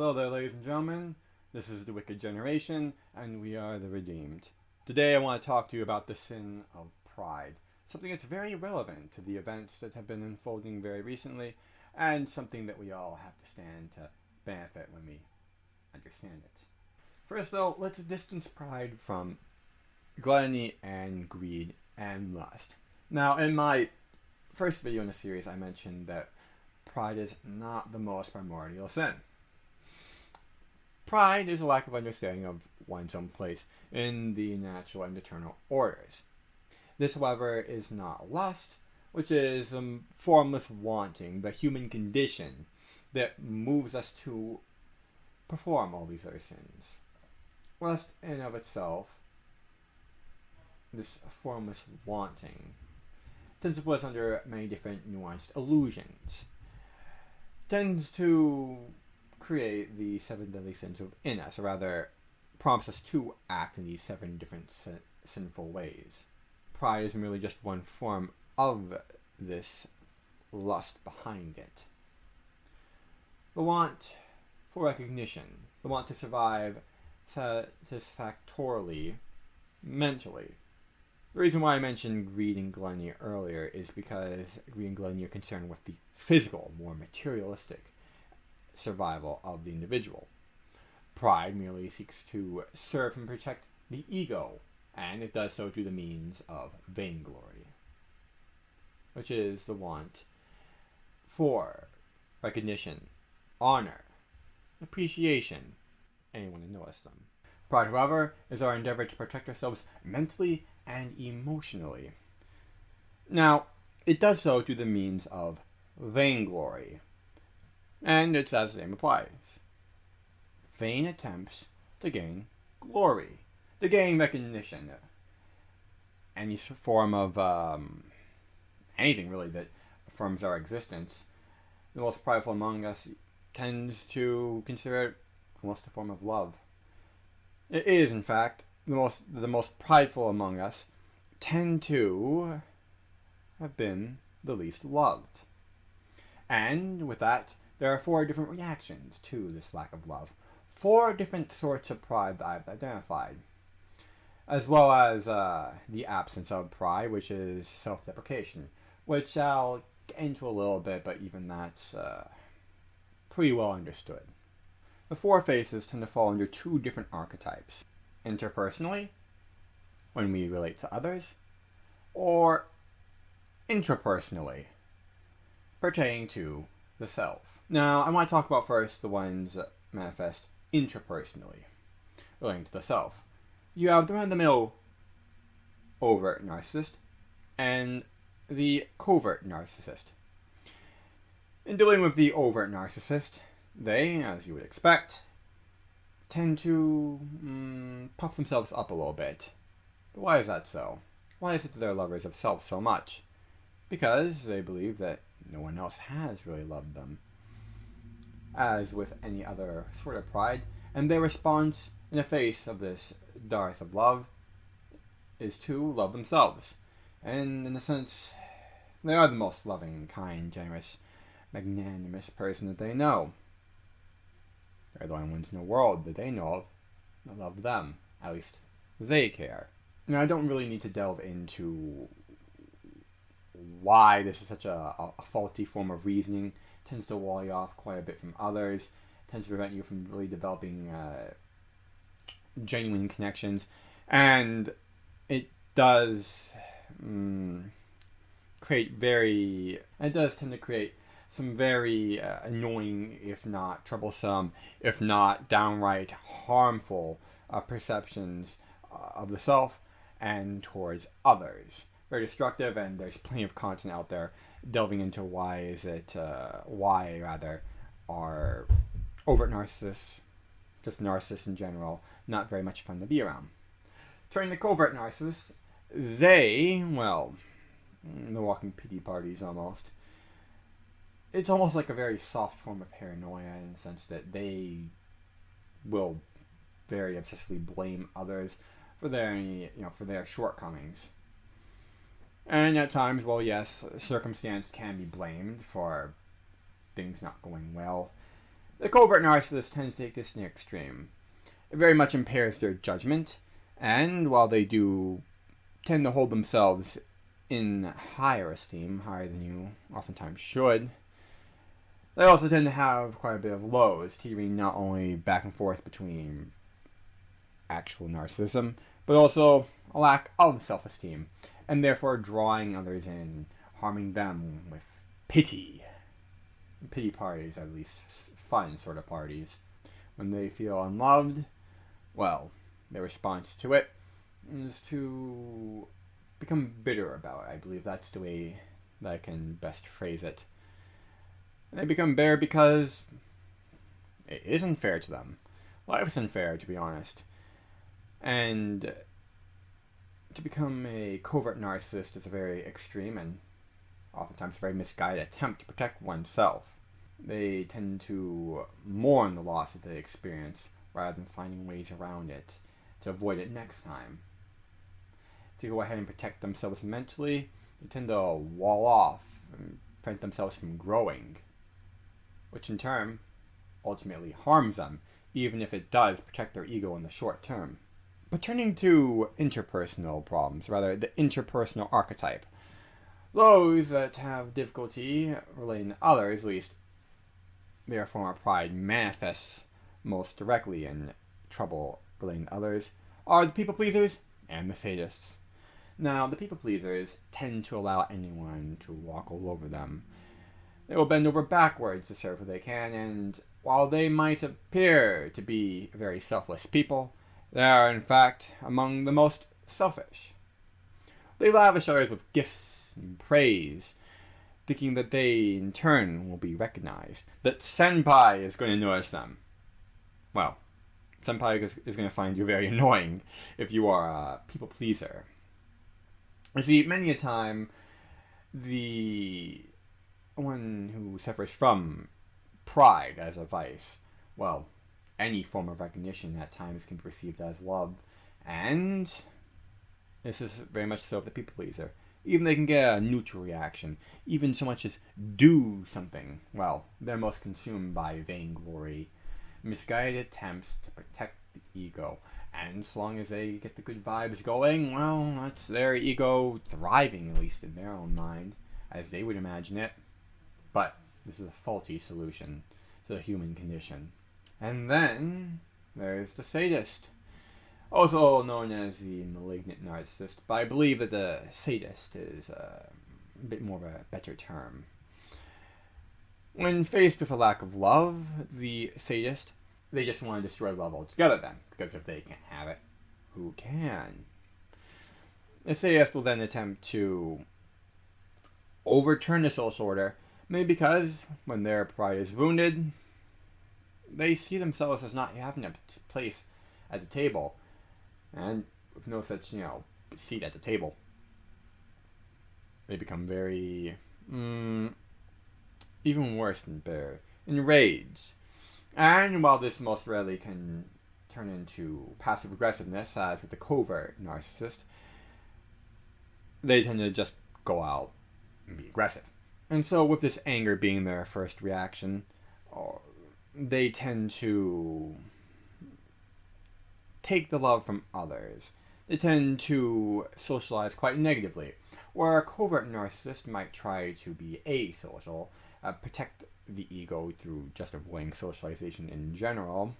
Hello there, ladies and gentlemen. This is the Wicked Generation, and we are the Redeemed. Today I want to talk to you about the sin of pride, something that's very relevant to the events that have been unfolding very recently, and something that we all have to stand to benefit when we understand it. First, though, let's distance pride from gluttony and greed and lust. Now, in my first video in the series, I mentioned that pride is not the most primordial sin. Pride is a lack of understanding of one's own place in the natural and eternal orders. This, however, is not lust, which is formless wanting, the human condition that moves us to perform all these other sins. Lust in and of itself, this formless wanting, tends to put us under many different nuanced illusions, tends to create the 7 deadly sins within us, or rather prompts us to act in these 7 different sinful ways. Pride is merely just one form of this lust behind it. The want for recognition, the want to survive satisfactorily mentally. The reason why I mentioned greed and gluttony earlier is because greed and gluttony are concerned with the physical, more materialistic survival of the individual. Pride merely seeks to serve and protect the ego, and it does so through the means of vainglory, which is the want for recognition, honor, appreciation, anyone to notice them. Pride, however, is our endeavor to protect ourselves mentally and emotionally. Now, it does so through the means of vainglory, and it's as the name applies. Vain attempts to gain glory, to gain recognition, any form of anything really that affirms our existence. The most prideful among us tends to consider it almost a form of love. It is, in fact, the most prideful among us tend to have been the least loved. And with that, there are 4 different reactions to this lack of love. 4 different sorts of pride that I've identified. As well as the absence of pride, which is self-deprecation, which I'll get into a little bit, but even that's pretty well understood. The 4 faces tend to fall under 2 different archetypes. Interpersonally, when we relate to others, or intrapersonally, pertaining to the self. Now, I want to talk about first the ones that manifest intrapersonally, relating to the self. You have the run-of-the-mill overt narcissist and the covert narcissist. In dealing with the overt narcissist, they, as you would expect, tend to puff themselves up a little bit. But why is that so? Why is it that they're lovers of self so much? Because they believe that no one else has really loved them. As with any other sort of pride, and their response in the face of this dearth of love is to love themselves. And in a sense, they are the most loving, kind, generous, magnanimous person that they know. They're the only ones in the world that they know of that love them. At least they care. Now, I don't really need to delve into why this is such a faulty form of reasoning. It tends to wall you off quite a bit from others. It tends to prevent you from really developing genuine connections. And it does tend to create some very annoying, if not troublesome, if not downright harmful perceptions of the self and towards others. Very destructive, and there's plenty of content out there delving into why are overt narcissists, just narcissists in general, not very much fun to be around. Turning to covert narcissists, they're walking pity parties almost. It's almost like a very soft form of paranoia in the sense that they will very obsessively blame others for their shortcomings. And at times, well, yes, circumstance can be blamed for things not going well. The covert narcissist tends to take this to the extreme. It very much impairs their judgment, and while they do tend to hold themselves in higher esteem, higher than you oftentimes should, they also tend to have quite a bit of lows, teetering not only back and forth between actual narcissism, but also a lack of self-esteem, and therefore drawing others in, harming them with pity. Pity parties, at least fun sort of parties. When they feel unloved, well, their response to it is to become bitter about it. I believe that's the way that I can best phrase it. And they become bitter because it isn't fair to them. Life isn't fair, to be honest. And to become a covert narcissist is a very extreme and oftentimes a very misguided attempt to protect oneself. They tend to mourn the loss that they experience rather than finding ways around it to avoid it next time. To go ahead and protect themselves mentally, they tend to wall off and prevent themselves from growing, which in turn ultimately harms them, even if it does protect their ego in the short term. But turning to interpersonal problems, rather the interpersonal archetype, those that have difficulty relating to others, at least their form of pride manifests most directly in trouble relating to others, are the people pleasers and the sadists. Now, the people pleasers tend to allow anyone to walk all over them. They will bend over backwards to serve who they can, and while they might appear to be very selfless people, they are in fact among the most selfish. They lavish others with gifts and praise, thinking that they in turn will be recognized, that senpai is going to notice them. Well, senpai is going to find you very annoying if you are a people pleaser. You see, many a time, the one who suffers from pride as a vice, well, any form of recognition at times can be perceived as love, and this is very much so of the people pleaser. Even they can get a neutral reaction, even so much as do something. Well, they're most consumed by vainglory, misguided attempts to protect the ego, and as long as they get the good vibes going, well, that's their ego thriving, at least in their own mind, as they would imagine it. But this is a faulty solution to the human condition. And then there's the sadist, also known as the malignant narcissist, but I believe that the sadist is a bit more of a better term. When faced with a lack of love, the sadist, they just want to destroy love altogether then, because if they can't have it, who can? The sadist will then attempt to overturn the social order, maybe because when their pride is wounded, they see themselves as not having a place at the table, and with no such, seat at the table, they become very, even worse than bitter, enraged. And while this most rarely can turn into passive aggressiveness, as with the covert narcissist, they tend to just go out and be aggressive. And so with this anger being their first reaction, they tend to take the love from others. They tend to socialize quite negatively, where a covert narcissist might try to be asocial, protect the ego through just avoiding socialization in general.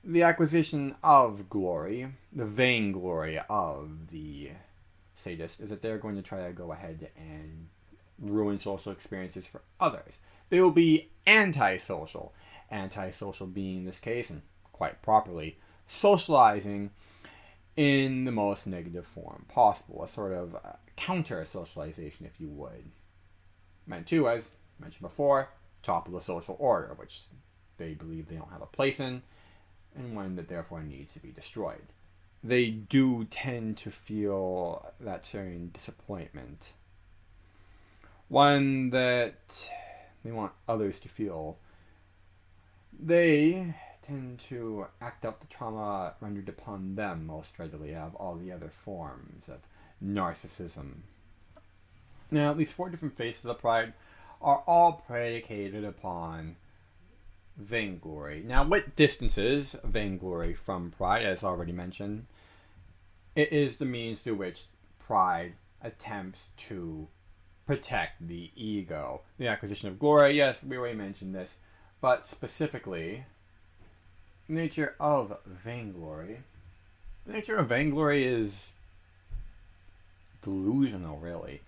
The acquisition of glory, the vainglory of the sadist, is that they're going to try to go ahead and ruin social experiences for others. They will be antisocial. Antisocial being, in this case, and quite properly, socializing in the most negative form possible. A sort of counter-socialization, if you would. Meant to, as mentioned before, topple the social order, which they believe they don't have a place in, and one that therefore needs to be destroyed. They do tend to feel that certain disappointment. One that they want others to feel. They tend to act out the trauma rendered upon them most readily out of all the other forms of narcissism. Now, at least 4 different faces of pride are all predicated upon vainglory. Now, what distances vainglory from pride, as already mentioned? It is the means through which pride attempts to protect the ego. The acquisition of glory, yes, we already mentioned this, but specifically, the nature of vainglory. The nature of vainglory is delusional, really.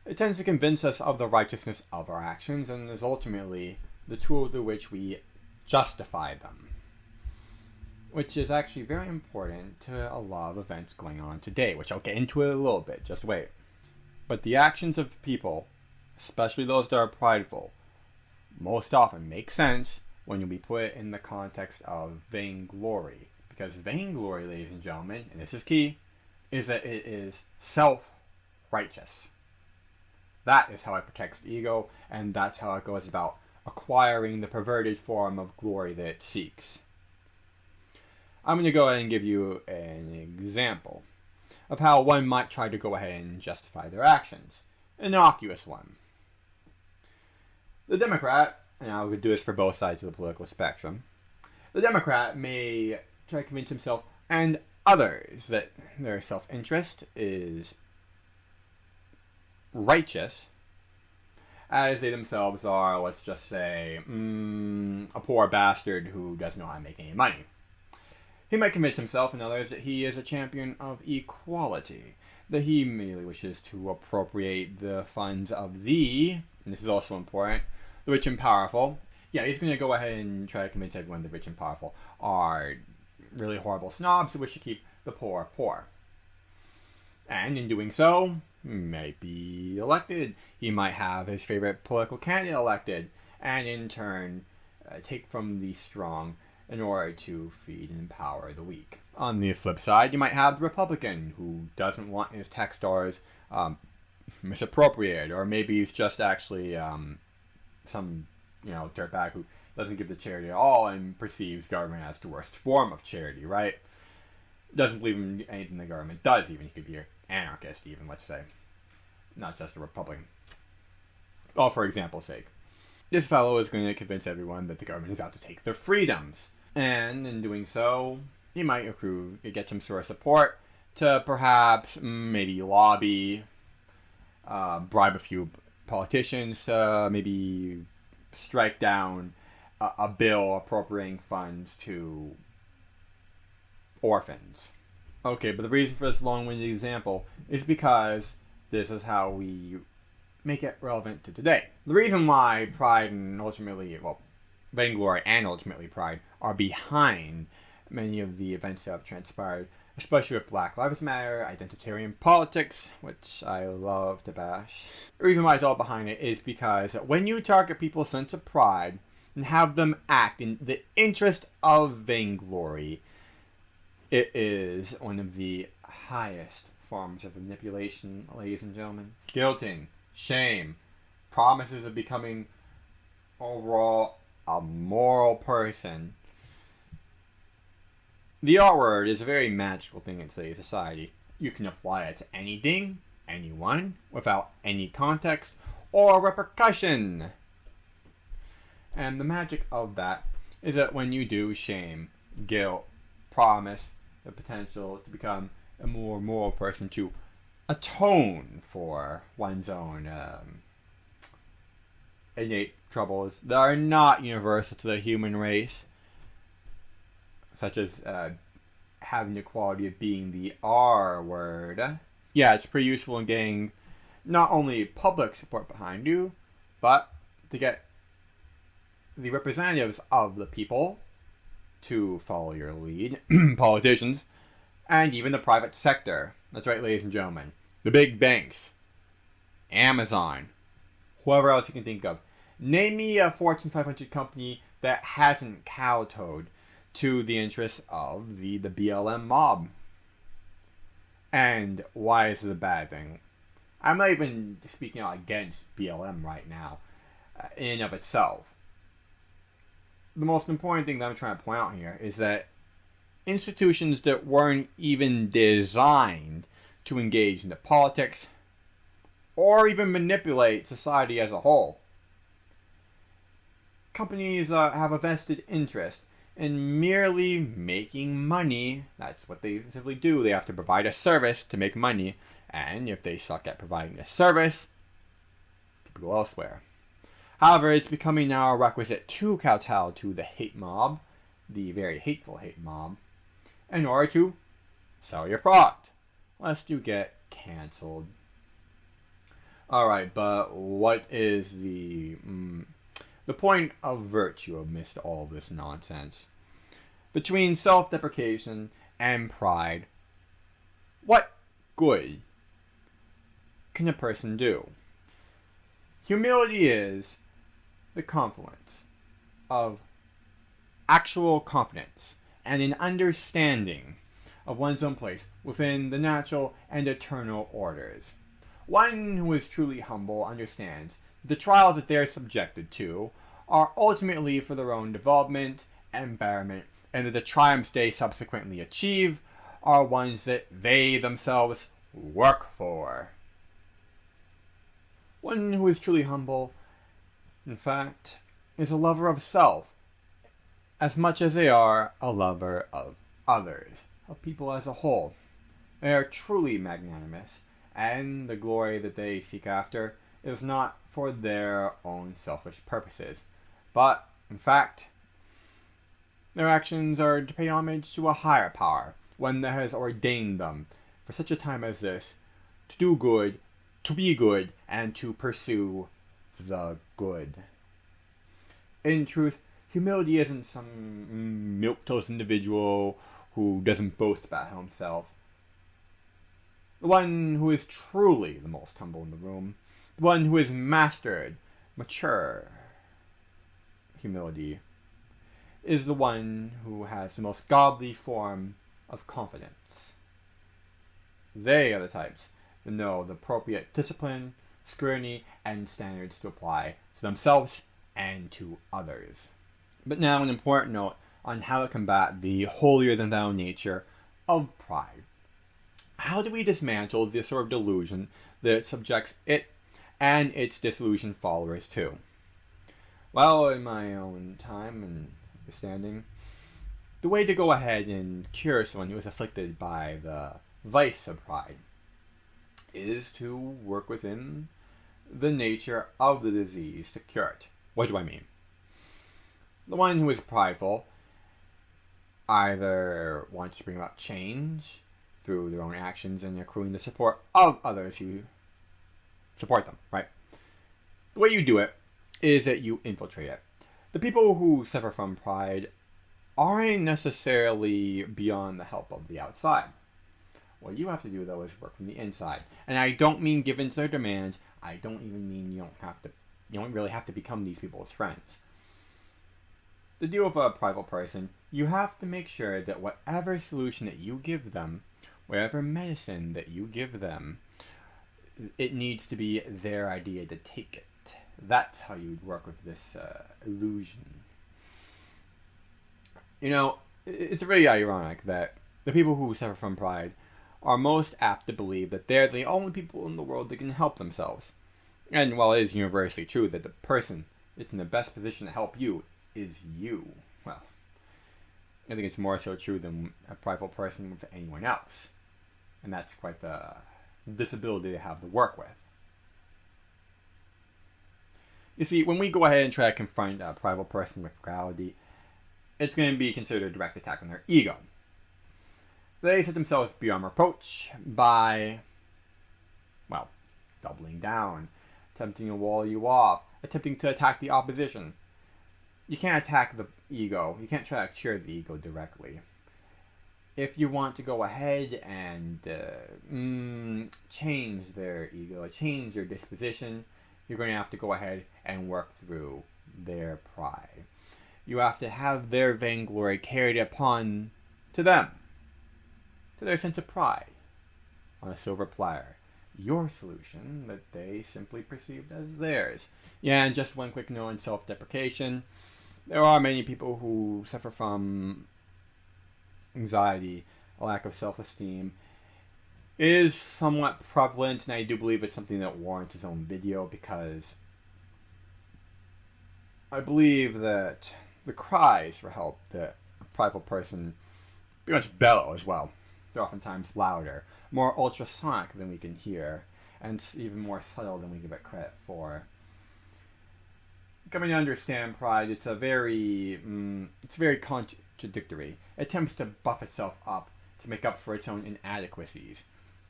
It tends to convince us of the righteousness of our actions and is ultimately the tool through which we justify them. Which is actually very important to a lot of events going on today, which I'll get into in a little bit, just wait. But the actions of people, especially those that are prideful, most often make sense when we put it in the context of vainglory. Because vainglory, ladies and gentlemen, and this is key, is that it is self-righteous. That is how it protects the ego, and that's how it goes about acquiring the perverted form of glory that it seeks. I'm going to go ahead and give you an example of how one might try to go ahead and justify their actions. An innocuous one. The Democrat, and I'll do this for both sides of the political spectrum, the Democrat may try to convince himself and others that their self-interest is righteous, as they themselves are, let's just say, a poor bastard who doesn't know how to make any money. He might convince himself and others that he is a champion of equality, that he merely wishes to appropriate the funds of and this is also important, the rich and powerful. Yeah, he's going to go ahead and try to convince everyone the rich and powerful are really horrible snobs who wish to keep the poor poor. And in doing so, might be elected. He might have his favorite political candidate elected, and in turn take from the strong in order to feed and empower the weak. On the flip side, you might have the Republican who doesn't want his tax dollars misappropriated, or maybe he's just actually some dirtbag who doesn't give the charity at all and perceives government as the worst form of charity, right? Doesn't believe in anything the government does, even. He could be an anarchist, even, let's say. Not just a Republican. All for example's sake. This fellow is going to convince everyone that the government is out to take their freedoms. And in doing so, he might get some sort of support to perhaps maybe lobby, bribe a few politicians to maybe strike down a bill appropriating funds to orphans. Okay, but the reason for this long-winded example is because this is how we make it relevant to today. The reason why pride and vainglory and ultimately pride are behind many of the events that have transpired, especially with Black Lives Matter, identitarian politics, which I love to bash. The reason why it's all behind it is because when you target people's sense of pride and have them act in the interest of vainglory, it is one of the highest forms of manipulation, ladies and gentlemen. Guilting, shame, promises of becoming overall a moral person. The R word is a very magical thing in today's society. You can apply it to anything, anyone, without any context or repercussion. And the magic of that is that when you do shame, guilt, promise, the potential to become a more moral person, to atone for one's own innate troubles that are not universal to the human race, such as having the quality of being the R word. Yeah, it's pretty useful in getting not only public support behind you, but to get the representatives of the people to follow your lead, politicians, and even the private sector. That's right, ladies and gentlemen. The big banks, Amazon, whoever else you can think of. Name me a Fortune 500 company that hasn't kowtowed to the interests of the BLM mob. And why is it a bad thing? I'm not even speaking out against BLM right now, in and of itself. The most important thing that I'm trying to point out here is that institutions that weren't even designed to engage into politics or even manipulate society as a whole companies have a vested interest in merely making money. That's what they simply do. They have to provide a service to make money, and if they suck at providing the service, people go elsewhere. However, it's becoming now a requisite to kowtow to the hate mob, the very hateful hate mob, in order to sell your product, lest you get cancelled. Alright, but what is the point of virtue amidst all of this nonsense? Between self-deprecation and pride, what good can a person do? Humility is the confluence of actual confidence and an understanding of one's own place within the natural and eternal orders. One who is truly humble understands the trials that they are subjected to are ultimately for their own development and betterment, and that the triumphs they subsequently achieve are ones that they themselves work for. One who is truly humble, in fact, is a lover of self, as much as they are a lover of others, of people as a whole. They are truly magnanimous, and the glory that they seek after is not for their own selfish purposes, but, in fact, their actions are to pay homage to a higher power, one that has ordained them for such a time as this, to do good, to be good, and to pursue the good. In truth, humility isn't some milquetoast individual who doesn't boast about himself. The one who is truly the most humble in the room, the one who has mastered mature humility, is the one who has the most godly form of confidence. They are the types that know the appropriate discipline, scrutiny, and standards to apply to themselves and to others. But now an important note on how to combat the holier-than-thou nature of pride. How do we dismantle this sort of delusion that subjects it and its disillusioned followers to? Well, in my own time and understanding, the way to go ahead and cure someone who is afflicted by the vice of pride is to work within the nature of the disease to cure it. What do I mean? The one who is prideful either wants to bring about change through their own actions and accruing the support of others who support them, right? The way you do it is that you infiltrate it. The people who suffer from pride aren't necessarily beyond the help of the outside. What you have to do, though, is work from the inside. And I don't mean give in to their demands. I don't even mean you don't really have to become these people's friends. To deal with a prideful person, you have to make sure that whatever solution that you give them, whatever medicine that you give them, it needs to be their idea to take it. That's how you work with this illusion. You know, it's really ironic that the people who suffer from pride are most apt to believe that they're the only people in the world that can help themselves. And while it is universally true that the person that's in the best position to help you is you, well, I think it's more so true than a prideful person with anyone else. And that's quite the disability they have to work with. You see, when we go ahead and try to confront a prideful person with reality, it's going to be considered a direct attack on their ego. They set themselves beyond reproach by, well, doubling down, attempting to wall you off, attempting to attack the opposition. You can't attack the ego. You can't try to cure the ego directly. If you want to go ahead and change their ego, change their disposition, you're going to have to go ahead and work through their pride. You have to have their vainglory carried upon to them, to their sense of pride, on a silver platter. Your solution that they simply perceived as theirs. Yeah, and just one quick note on self-deprecation. There are many people who suffer from anxiety, a lack of self-esteem. It is somewhat prevalent, and I do believe it's something that warrants its own video, because I believe that the cries for help that a prideful person pretty much bellow as well. They're oftentimes louder, more ultrasonic than we can hear, and even more subtle than we give it credit for. Coming to understand pride, it's very contradictory. It attempts to buff itself up to make up for its own inadequacies,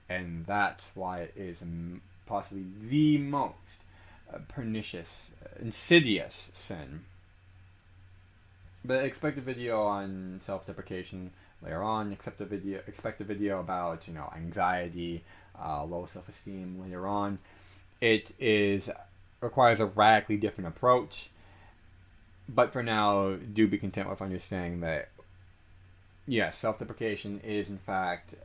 and that's why it is possibly the most pernicious, insidious sin. But expect a video on self-deprecation later on. Expect a video about anxiety, low self-esteem later on. It requires a radically different approach. But for now, do be content with understanding that yes, self-deprecation is in fact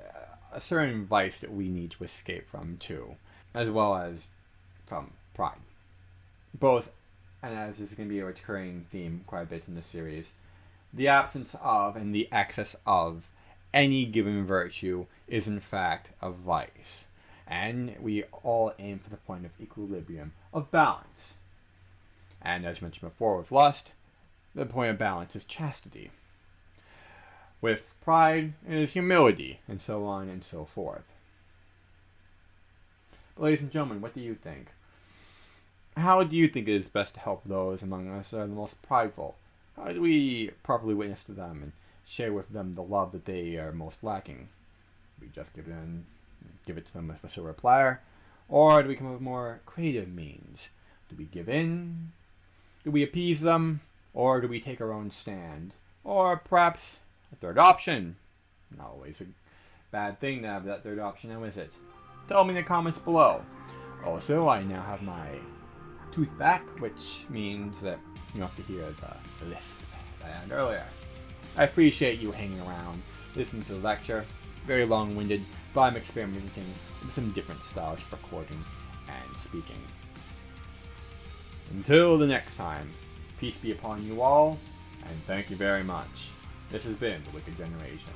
a certain vice that we need to escape from too, as well as from pride. Both, and as this is going to be a recurring theme quite a bit in this series, the absence of and the excess of any given virtue is in fact a vice. And we all aim for the point of equilibrium, of balance. And as mentioned before with lust, the point of balance is chastity. With pride, it is humility, and so on and so forth. But ladies and gentlemen, what do you think? How do you think it is best to help those among us that are the most prideful? How do we properly witness to them and share with them the love that they are most lacking? Do we just give it to them with a silver platter? Or do we come up with more creative means? Do we give in? Do we appease them? Or do we take our own stand? Or perhaps a third option? Not always a bad thing to have that third option, now is it? Tell me in the comments below. Also, I now have my tooth back, which means that you don't have to hear the lisp that I had earlier. I appreciate you hanging around, listening to the lecture. Very long-winded, but I'm experimenting with some different styles of recording and speaking. Until the next time, peace be upon you all, and thank you very much. This has been The Wicked Generation.